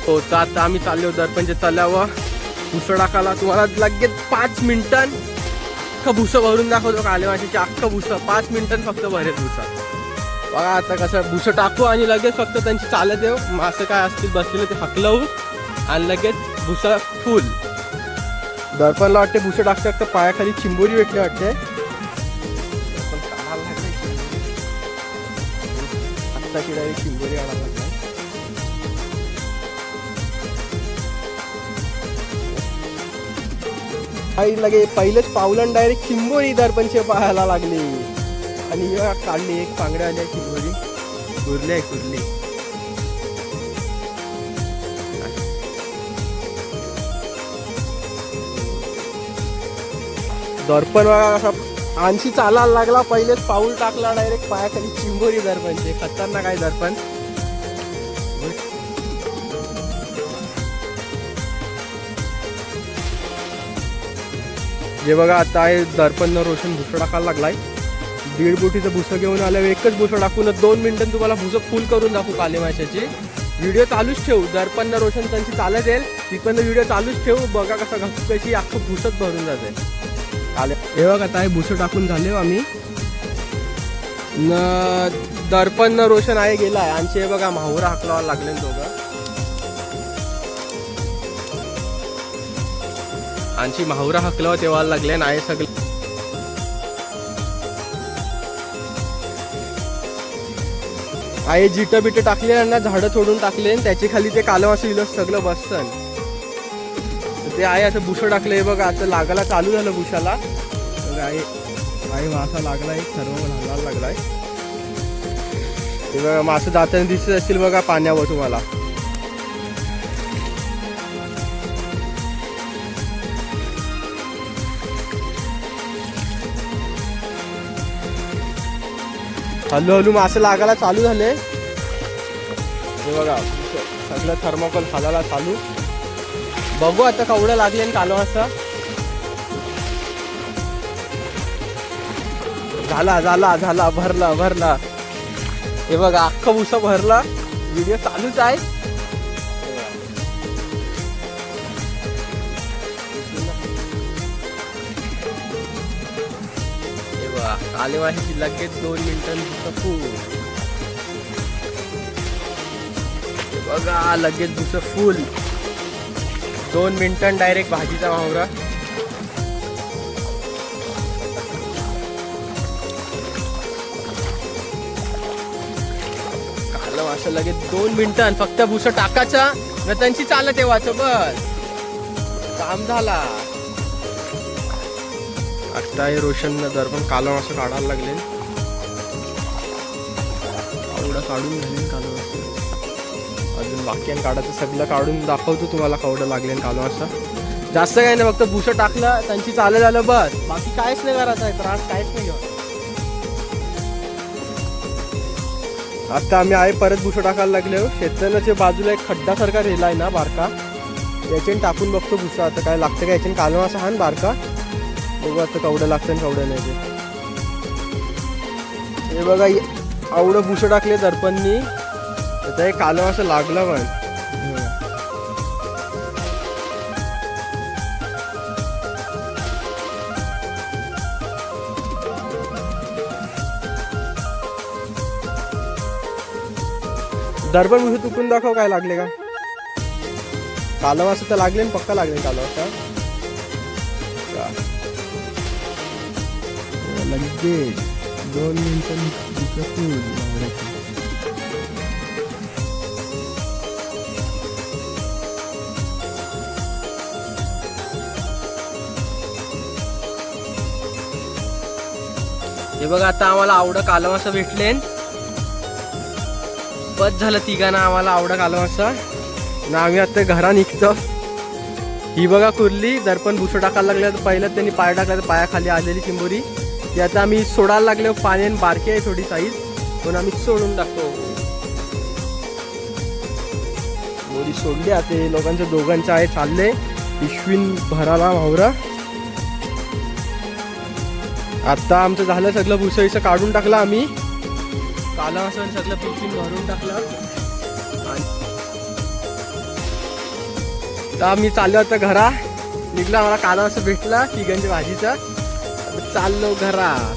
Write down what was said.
हो तर आता आम्ही चाललो दर्पणच्या तल्यावर भुसं टाकायला. तुम्हाला लगेच 5 मिनिटांत अख्खं भुसं भरून दाखवतो. काले माशाची अख्खं भुसं 5 मिनिटांत फक्त भरेल भुसं. बघा आता कसं भुसं टाकू आणि लगेच फक्त त्यांची चालत येऊ. मासे काय असतील बसलेले ते हकलवू आणि लगेच भुसं फुल. दर्पणला वाटते भुसं टाकता टाकता पायाखाली चिंबोरी भेटली वाटते. आत्ता की डायरेक्ट चिंबोरी आणायला लागला. आई लगे पहिलेच पावलं डायरेक्ट चिंबोरी दर्पणचे पाहायला लागली. आणि काढली एक पांगड्या आल्या चिंबोरी. कुर्ली आहे कुर्ली. दर्पण असा आणशी चालायला लागला. पहिलेच पाऊल टाकला डायरेक्ट पायाखाली चिंबोरी दर्पणचे. खतरनाक आहे दर्पण. जे बघा आता आहे दर्पणनं रोशन भुसं टाकायला लागलाय. 1.5 बोटीचं भुसं घेऊन आल्यावर एकच भुसं टाकून 2 मिनिटांत तुम्हाला भुसं फुल करून दाखवू काले माशाची. व्हिडिओ चालूच ठेवू. दर्पणनं रोशन त्यांची चालत येईल तिकडनं व्हिडिओ चालूच ठेवू. बघा कसं कशी अख्खं भुसत भरून जाते. काले हे बघा आता हे भुसं टाकून झाले आम्ही. दर्पणनं रोशन आहे गेलाय. आणि हे बघा माहुरा हाकलावा लागले दोघं. आणखी माहुरा हकलावा तेव्हा लागले नाही सगळे. आहे जिटं बिटं टाकले यांना झाडं तोडून टाकले. त्याची खाली ते कालव असं इलं सगळं बसतं. ते आहे असं भुसं टाकलंय बघा. आता लागायला चालू झालं भुशाला. आहे मासा लागलाय. सर्व घालायला लागलाय. ते बघा मासे जाताना दिसत असतील बघा पाण्यावर तुम्हाला. हळूहळू मासे लागायला चालू झाले. हे बघा सगळं थर्मोकोल खालायला चालू. बघू आता केवढं लागले कालव असं. झाला झाला झाला भरला भरला. हे बघा अख्खं भुसं भरला. व्हिडिओ चालूच आहे. काले माशाची लगेच 2 मिनिटांत फुल. बघा लगेच भुसं फुल. 2 मिनिटांत डायरेक्ट भाजीचा माहुरा. कालं मासा लगेच 2 मिनिटांत फक्त भुसं टाकायचा न त्यांची चालत येवाचं बस काम झाला. आता हे रोशननं दर्पण कालव असं काढायला लागले. आवडं काढून झाले कालव असं. अजून बाकी काढायचं सगळं काढून दाखवतो तुम्हाला केवढं लागले कालव असं. जास्त काही नाही फक्त भुसं टाकलं त्यांची चालत झालं बस. बाकी काहीच नाही करायचं आहे. त्रास काहीच नाही घेऊ. आता आम्ही आहे परत भुसं टाकायला लागले. शेताच्या बाजूला एक खड्डा सारखा रेलाय ना बारका. याच्याने टाकून बघतो भुसं आता काय लागतं का. याच्याने कालव असा हा बारका. बघू आता केवढं लागतं आणि केवढं नाही ते. हे बघा आवडं भुसं टाकले दर्पणनी. त्याचा एक कालव असं लागलं पण. दर्पण भुसं तुकून दाखव काय लागले का. कालव असं तर लागले पक्का लागले कालव असं. लगेच 2 मिनिटांत फुल. हे बघा आता आम्हाला आवडं कालव असं भेटले. बस झालं तिघांना आम्हाला आवडं कालव असं. ना आम्ही आता घरा निघतो. ही बघा कुर्ली. दर्पण भुसं टाकायला लागलं. पहिलं त्यांनी पाय टाकला तर पायाखाली आलेली चिंबोरी ती आता आम्ही सोडायला लागलो. पाण्याने बारकी आहे थोडी साईज पण आम्ही सोडून टाकतो. मोरी सोडली आता. लोकांचं दोघांचं आहे चालले पिशवीन भराला माहुरा. आता आमचं झालं सगळं भुसं इथं काढून टाकलं आम्ही. कालव असं सगळं पिशवीन भरून टाकलं. तर आम्ही चाललो आता घरा. निघला मला काला असं भेटला तिघांच्या भाजीचा. आता चाललो घरा.